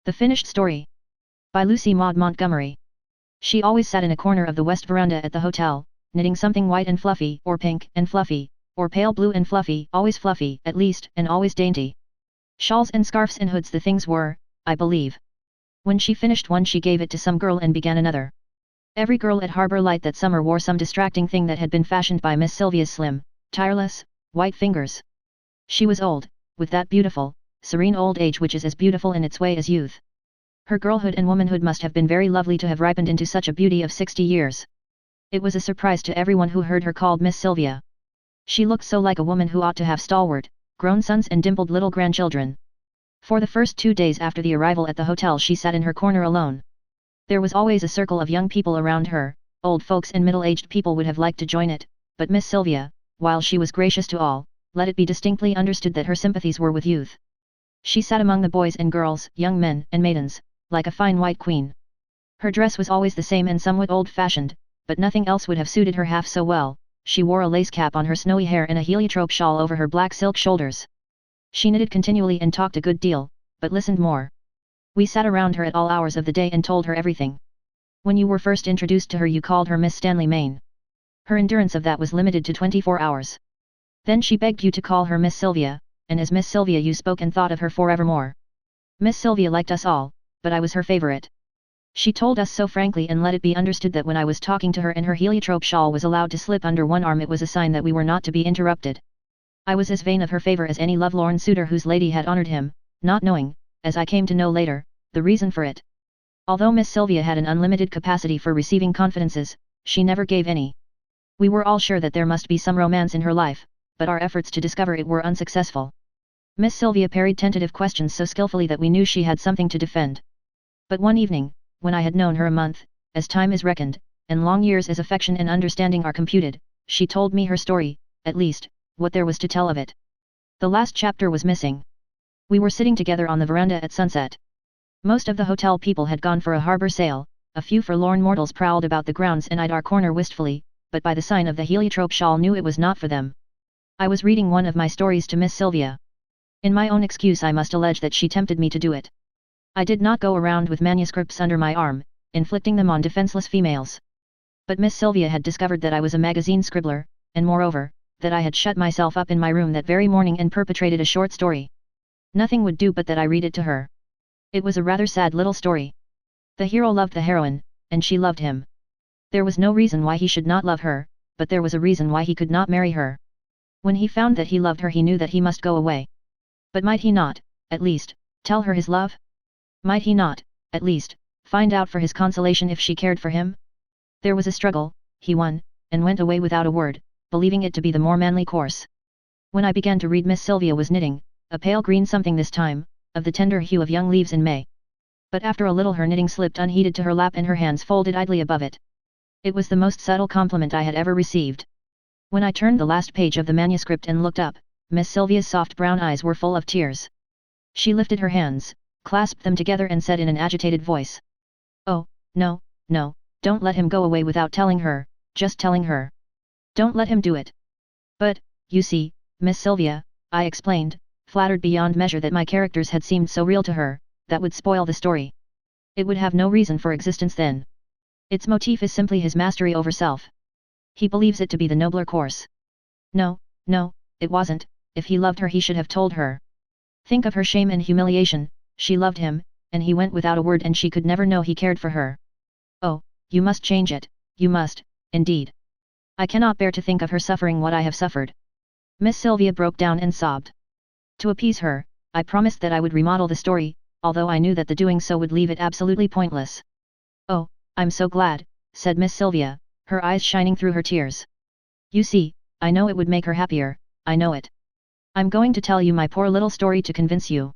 The Finished Story. By Lucy Maud Montgomery. She always sat in a corner of the west veranda at the hotel, knitting something white and fluffy, or pink and fluffy, or pale blue and fluffy, always fluffy, at least, and always dainty. Shawls and scarfs and hoods the things were, I believe. When she finished one she gave it to some girl and began another. Every girl at Harbor Light that summer wore some distracting thing that had been fashioned by Miss Sylvia's slim, tireless, white fingers. She was old, with that beautiful, serene old age which is as beautiful in its way as youth. Her girlhood and womanhood must have been very lovely to have ripened into such a beauty of 60 years. It was a surprise to everyone who heard her called Miss Sylvia. She looked so like a woman who ought to have stalwart, grown sons and dimpled little grandchildren. For the first 2 days after the arrival at the hotel she sat in her corner alone. There was always a circle of young people around her, old folks and middle-aged people would have liked to join it, but Miss Sylvia, while she was gracious to all, let it be distinctly understood that her sympathies were with youth. She sat among the boys and girls, young men and maidens, like a fine white queen. Her dress was always the same and somewhat old-fashioned, but nothing else would have suited her half so well. She wore a lace cap on her snowy hair and a heliotrope shawl over her black silk shoulders. She knitted continually and talked a good deal, but listened more. We sat around her at all hours of the day and told her everything. When you were first introduced to her you called her Miss Stanley Main. Her endurance of that was limited to 24 hours. Then she begged you to call her Miss Sylvia, and as Miss Sylvia you spoke and thought of her forevermore. Miss Sylvia liked us all, but I was her favorite. She told us so frankly and let it be understood that when I was talking to her and her heliotrope shawl was allowed to slip under one arm it was a sign that we were not to be interrupted. I was as vain of her favor as any lovelorn suitor whose lady had honored him, not knowing, as I came to know later, the reason for it. Although Miss Sylvia had an unlimited capacity for receiving confidences, she never gave any. We were all sure that there must be some romance in her life, but our efforts to discover it were unsuccessful. Miss Sylvia parried tentative questions so skillfully that we knew she had something to defend. But one evening, when I had known her a month, as time is reckoned, and long years as affection and understanding are computed, she told me her story, at least, what there was to tell of it. The last chapter was missing. We were sitting together on the veranda at sunset. Most of the hotel people had gone for a harbor sail, a few forlorn mortals prowled about the grounds and eyed our corner wistfully, but by the sign of the heliotrope shawl knew it was not for them. I was reading one of my stories to Miss Sylvia. In my own excuse I must allege that she tempted me to do it. I did not go around with manuscripts under my arm, inflicting them on defenseless females. But Miss Sylvia had discovered that I was a magazine scribbler, and moreover, that I had shut myself up in my room that very morning and perpetrated a short story. Nothing would do but that I read it to her. It was a rather sad little story. The hero loved the heroine, and she loved him. There was no reason why he should not love her, but there was a reason why he could not marry her. When he found that he loved her he knew that he must go away. But might he not, at least, tell her his love? Might he not, at least, find out for his consolation if she cared for him? There was a struggle, he won, and went away without a word, believing it to be the more manly course. When I began to read Miss Sylvia was knitting, a pale green something this time, of the tender hue of young leaves in May. But after a little her knitting slipped unheeded to her lap and her hands folded idly above it. It was the most subtle compliment I had ever received. When I turned the last page of the manuscript and looked up, Miss Sylvia's soft brown eyes were full of tears. She lifted her hands, clasped them together and said in an agitated voice. "Oh, no, no, don't let him go away without telling her, just telling her. Don't let him do it." "But, you see, Miss Sylvia," I explained, flattered beyond measure that my characters had seemed so real to her, "that would spoil the story. It would have no reason for existence then. Its motif is simply his mastery over self. He believes it to be the nobler course." "No, no, it wasn't. If he loved her he should have told her. Think of her shame and humiliation. She loved him, and he went without a word and she could never know he cared for her. Oh, you must change it, you must, indeed. I cannot bear to think of her suffering what I have suffered." Miss Sylvia broke down and sobbed. To appease her, I promised that I would remodel the story, although I knew that the doing so would leave it absolutely pointless. "Oh, I'm so glad," said Miss Sylvia, her eyes shining through her tears. "You see, I know it would make her happier, I know it. I'm going to tell you my poor little story to convince you.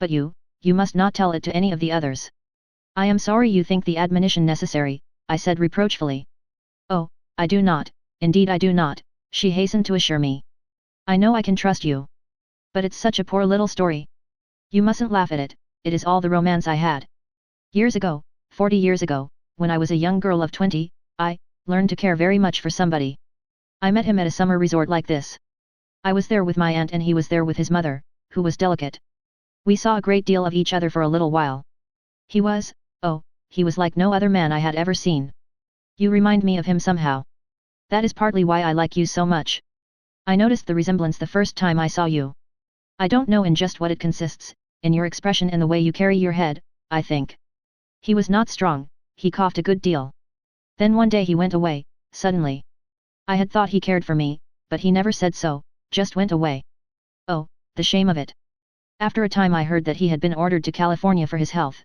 But you must not tell it to any of the others." "I am sorry you think the admonition necessary," I said reproachfully. "Oh, I do not, indeed I do not," she hastened to assure me. "I know I can trust you. But it's such a poor little story. You mustn't laugh at it, it is all the romance I had. Years ago, 40 years ago, when I was a young girl of 20, I learned to care very much for somebody. I met him at a summer resort like this. I was there with my aunt and he was there with his mother, who was delicate. We saw a great deal of each other for a little while. He was like no other man I had ever seen. You remind me of him somehow. That is partly why I like you so much. I noticed the resemblance the first time I saw you. I don't know in just what it consists, in your expression and the way you carry your head, I think. He was not strong, he coughed a good deal. Then one day he went away, suddenly. I had thought he cared for me, but he never said so, just went away. Oh, the shame of it. After a time I heard that he had been ordered to California for his health.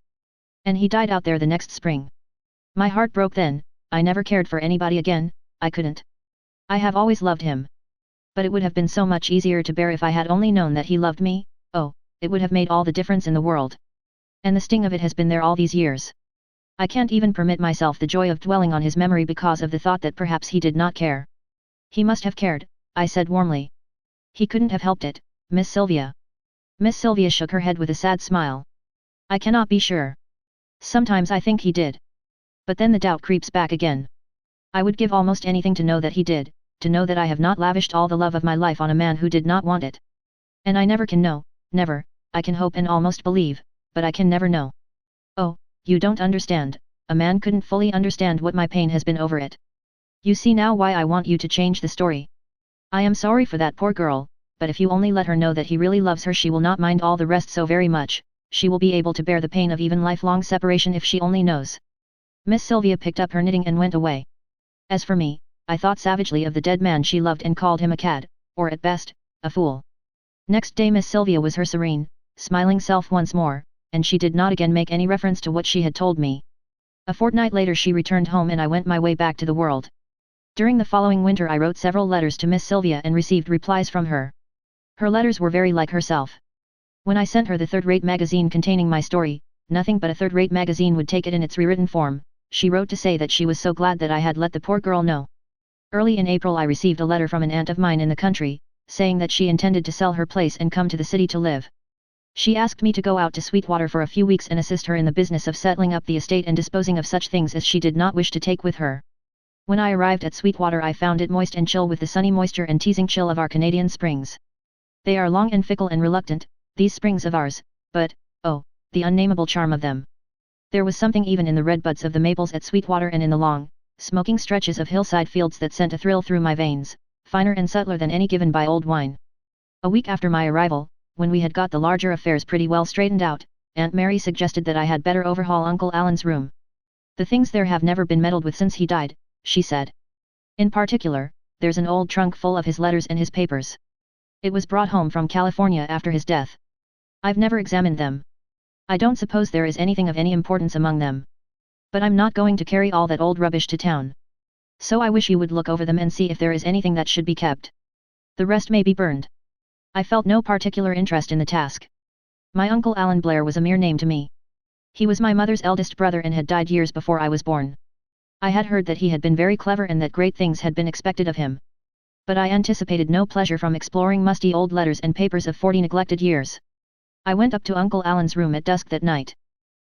And he died out there the next spring. My heart broke then, I never cared for anybody again, I couldn't. I have always loved him. But it would have been so much easier to bear if I had only known that he loved me, it would have made all the difference in the world. And the sting of it has been there all these years. I can't even permit myself the joy of dwelling on his memory because of the thought that perhaps he did not care. He must have cared, I said warmly. He couldn't have helped it, Miss Sylvia. Miss Sylvia shook her head with a sad smile. I cannot be sure. Sometimes I think he did. But then the doubt creeps back again. I would give almost anything to know that he did, to know that I have not lavished all the love of my life on a man who did not want it. And I never can know, never, I can hope and almost believe, but I can never know. Oh, you don't understand, a man couldn't fully understand what my pain has been over it. You see now why I want you to change the story. I am sorry for that poor girl, but if you only let her know that he really loves her she will not mind all the rest so very much, she will be able to bear the pain of even lifelong separation if she only knows. Miss Sylvia picked up her knitting and went away. As for me, I thought savagely of the dead man she loved and called him a cad, or at best, a fool. Next day Miss Sylvia was her serene, smiling self once more, and she did not again make any reference to what she had told me. A fortnight later she returned home and I went my way back to the world. During the following winter I wrote several letters to Miss Sylvia and received replies from her. Her letters were very like herself. When I sent her the third-rate magazine containing my story, nothing but a third-rate magazine would take it in its rewritten form. She wrote to say that she was so glad that I had let the poor girl know. Early in April I received a letter from an aunt of mine in the country, saying that she intended to sell her place and come to the city to live. She asked me to go out to Sweetwater for a few weeks and assist her in the business of settling up the estate and disposing of such things as she did not wish to take with her. When I arrived at Sweetwater I found it moist and chill with the sunny moisture and teasing chill of our Canadian springs. They are long and fickle and reluctant, these springs of ours, but, the unnameable charm of them. There was something even in the red buds of the maples at Sweetwater and in the long, smoking stretches of hillside fields that sent a thrill through my veins, finer and subtler than any given by old wine. A week after my arrival, when we had got the larger affairs pretty well straightened out, Aunt Mary suggested that I had better overhaul Uncle Alan's room. The things there have never been meddled with since he died, she said. In particular, there's an old trunk full of his letters and his papers. It was brought home from California after his death. I've never examined them. I don't suppose there is anything of any importance among them. But I'm not going to carry all that old rubbish to town. So I wish you would look over them and see if there is anything that should be kept. The rest may be burned. I felt no particular interest in the task. My Uncle Alan Blair was a mere name to me. He was my mother's eldest brother and had died years before I was born. I had heard that he had been very clever and that great things had been expected of him. But I anticipated no pleasure from exploring musty old letters and papers of 40 neglected years. I went up to Uncle Alan's room at dusk that night.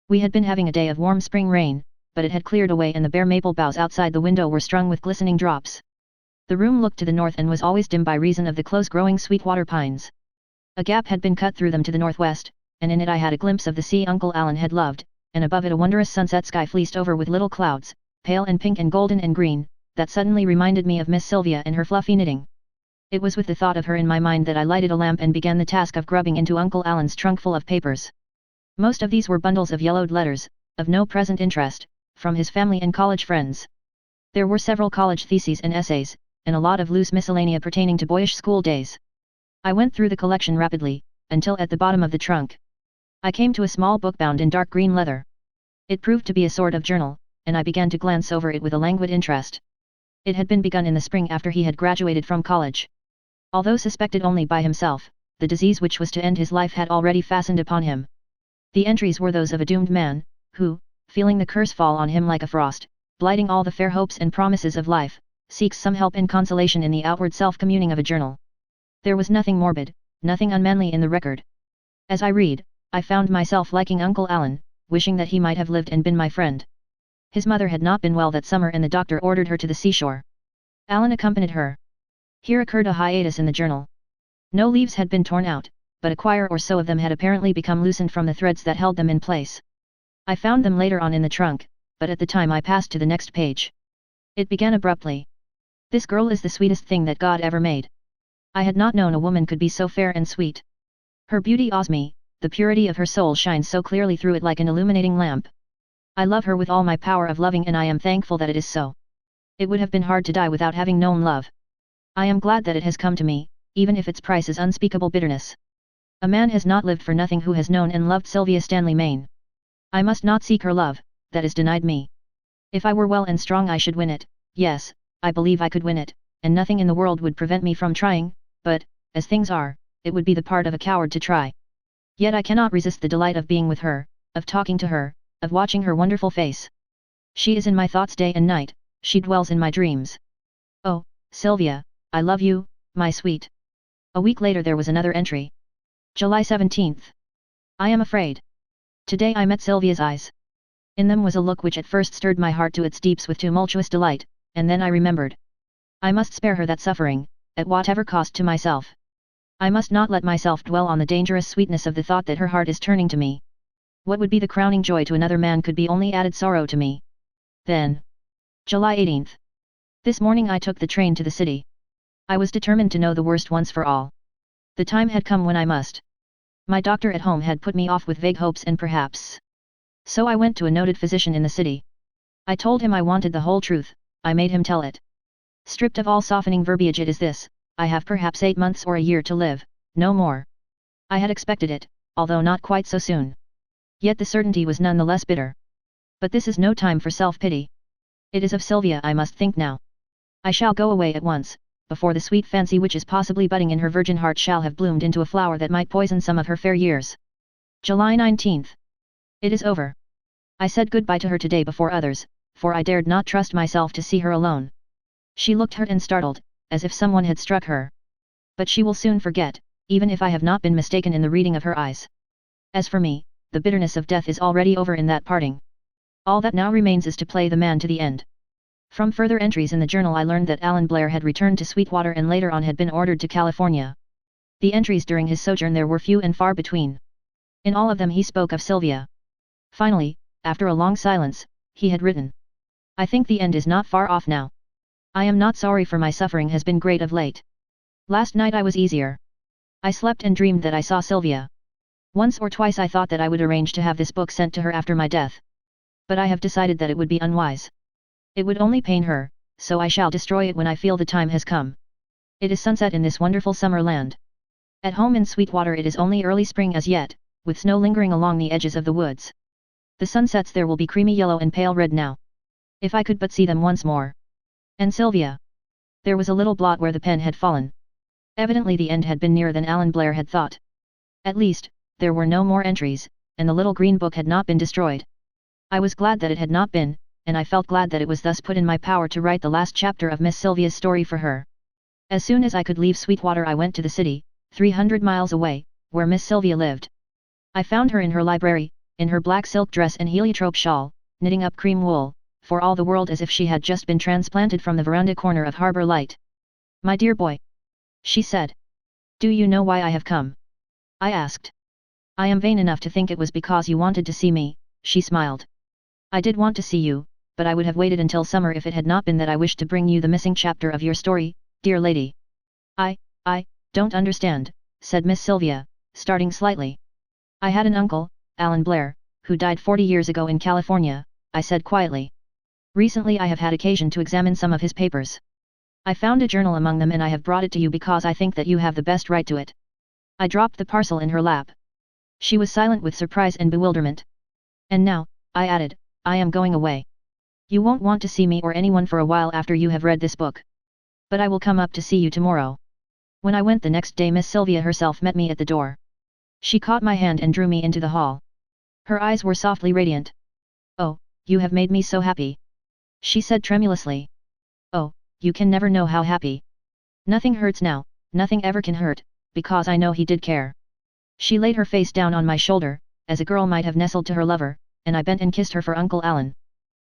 We had been having a day of warm spring rain, but it had cleared away and the bare maple boughs outside the window were strung with glistening drops. The room looked to the north and was always dim by reason of the close-growing Sweetwater pines. A gap had been cut through them to the northwest, and in it I had a glimpse of the sea Uncle Alan had loved, and above it a wondrous sunset sky fleeced over with little clouds, pale and pink and golden and green, that suddenly reminded me of Miss Sylvia and her fluffy knitting. It was with the thought of her in my mind that I lighted a lamp and began the task of grubbing into Uncle Alan's trunk full of papers. Most of these were bundles of yellowed letters, of no present interest, from his family and college friends. There were several college theses and essays, and a lot of loose miscellanea pertaining to boyish school days. I went through the collection rapidly, until at the bottom of the trunk I came to a small book bound in dark green leather. It proved to be a sort of journal, and I began to glance over it with a languid interest. It had been begun in the spring after he had graduated from college. Although suspected only by himself, the disease which was to end his life had already fastened upon him. The entries were those of a doomed man, who, feeling the curse fall on him like a frost, blighting all the fair hopes and promises of life, seeks some help and consolation in the outward self-communing of a journal. There was nothing morbid, nothing unmanly in the record. As I read, I found myself liking Uncle Alan, wishing that he might have lived and been my friend. His mother had not been well that summer and the doctor ordered her to the seashore. Alan accompanied her. Here occurred a hiatus in the journal. No leaves had been torn out, but a quire or so of them had apparently become loosened from the threads that held them in place. I found them later on in the trunk, but at the time I passed to the next page. It began abruptly. This girl is the sweetest thing that God ever made. I had not known a woman could be so fair and sweet. Her beauty awes me, the purity of her soul shines so clearly through it like an illuminating lamp. I love her with all my power of loving and I am thankful that it is so. It would have been hard to die without having known love. I am glad that it has come to me, even if its price is unspeakable bitterness. A man has not lived for nothing who has known and loved Sylvia Stanley Main. I must not seek her love, that is denied me. If I were well and strong I should win it, yes, I believe I could win it, and nothing in the world would prevent me from trying, but, as things are, it would be the part of a coward to try. Yet I cannot resist the delight of being with her, of talking to her, of watching her wonderful face. She is in my thoughts day and night, she dwells in my dreams. Oh, Sylvia, I love you, my sweet. A week later there was another entry. July 17th. I am afraid. Today I met Sylvia's eyes. In them was a look which at first stirred my heart to its deeps with tumultuous delight, and then I remembered. I must spare her that suffering, at whatever cost to myself. I must not let myself dwell on the dangerous sweetness of the thought that her heart is turning to me. What would be the crowning joy to another man could be only added sorrow to me. Then. July 18th. This morning I took the train to the city. I was determined to know the worst once for all. The time had come when I must. My doctor at home had put me off with vague hopes and perhaps. So I went to a noted physician in the city. I told him I wanted the whole truth, I made him tell it. Stripped of all softening verbiage it is this, I have perhaps 8 months or a year to live, no more. I had expected it, although not quite so soon. Yet the certainty was none the less bitter. But this is no time for self-pity. It is of Sylvia I must think now. I shall go away at once, before the sweet fancy which is possibly budding in her virgin heart shall have bloomed into a flower that might poison some of her fair years. July 19th. It is over. I said goodbye to her today before others, for I dared not trust myself to see her alone. She looked hurt and startled, as if someone had struck her. But she will soon forget, even if I have not been mistaken in the reading of her eyes. As for me, the bitterness of death is already over in that parting. All that now remains is to play the man to the end. From further entries in the journal I learned that Alan Blair had returned to Sweetwater and later on had been ordered to California. The entries during his sojourn there were few and far between. In all of them he spoke of Sylvia. Finally, after a long silence, he had written. I think the end is not far off now. I am not sorry for my suffering has been great of late. Last night I was easier. I slept and dreamed that I saw Sylvia. Once or twice I thought that I would arrange to have this book sent to her after my death. But I have decided that it would be unwise. It would only pain her, so I shall destroy it when I feel the time has come. It is sunset in this wonderful summer land. At home in Sweetwater it is only early spring as yet, with snow lingering along the edges of the woods. The sunsets there will be creamy yellow and pale red now. If I could but see them once more. And Sylvia. There was a little blot where the pen had fallen. Evidently the end had been nearer than Alan Blair had thought. At least, there were no more entries, and the little green book had not been destroyed. I was glad that it had not been, and I felt glad that it was thus put in my power to write the last chapter of Miss Sylvia's story for her. As soon as I could leave Sweetwater I went to the city, 300 miles away, where Miss Sylvia lived. I found her in her library, in her black silk dress and heliotrope shawl, knitting up cream wool, for all the world as if she had just been transplanted from the veranda corner of Harbour Light. My dear boy, she said. Do you know why I have come? I asked. I am vain enough to think it was because you wanted to see me, she smiled. I did want to see you, but I would have waited until summer if it had not been that I wished to bring you the missing chapter of your story, dear lady. I don't understand, said Miss Sylvia, starting slightly. I had an uncle, Alan Blair, who died 40 years ago in California, I said quietly. Recently I have had occasion to examine some of his papers. I found a journal among them and I have brought it to you because I think that you have the best right to it. I dropped the parcel in her lap. She was silent with surprise and bewilderment. And now, I added, I am going away. You won't want to see me or anyone for a while after you have read this book. But I will come up to see you tomorrow. When I went the next day Miss Sylvia herself met me at the door. She caught my hand and drew me into the hall. Her eyes were softly radiant. Oh, you have made me so happy. She said tremulously. Oh, you can never know how happy. Nothing hurts now, nothing ever can hurt, because I know he did care. She laid her face down on my shoulder, as a girl might have nestled to her lover, and I bent and kissed her for Uncle Alan.